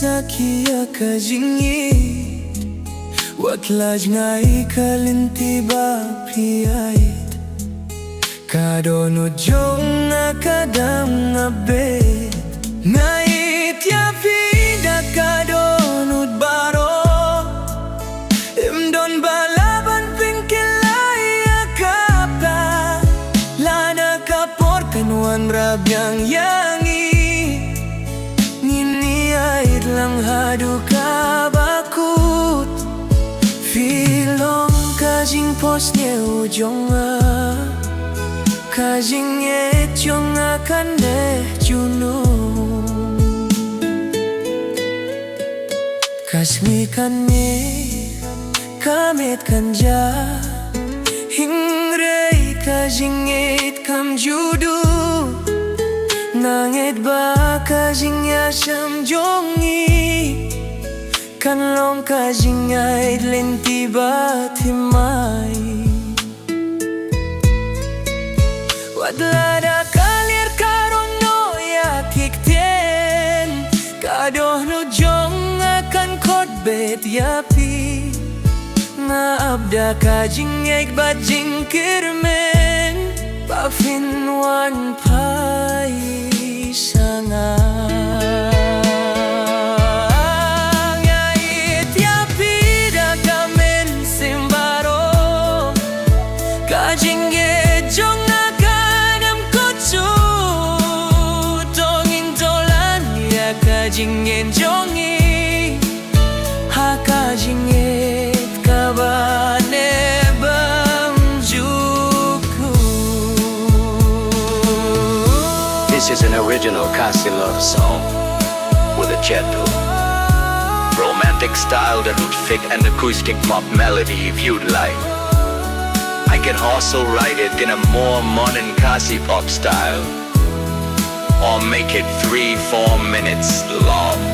sakia kajingit Watlaj ngai kalintiba piait Kadonod jong akadam ngabet Ngait ya vida kadonod baro Imdon balaban pingkilay akapa Lana kapor kanuan rabyang yangi Niniait lang hadu kabakut Filong kajing posnya ujong Kajing etjong akan deh junung Kasmi kanne kamet kanja Hingrei kajing et kam judu Nanget ba kajing yasam jongi Kanlong kajing ait lenti ba timai Wadlada kalir karong no ya kikten Kadoh no jong akan kotbet yapi Nga abda kajing ait bajing kirmen Pafin wan pai sangat Ngait yapi da kamen simbaro Kajing ait jong Kajingen jongi Hakajinget kabane bangjuku This is an original Kasi love song with a chetu romantic style that would fit an acoustic pop melody if you'd like. I can also write it in a more modern Kasi pop style or make it 3-4 minutes long.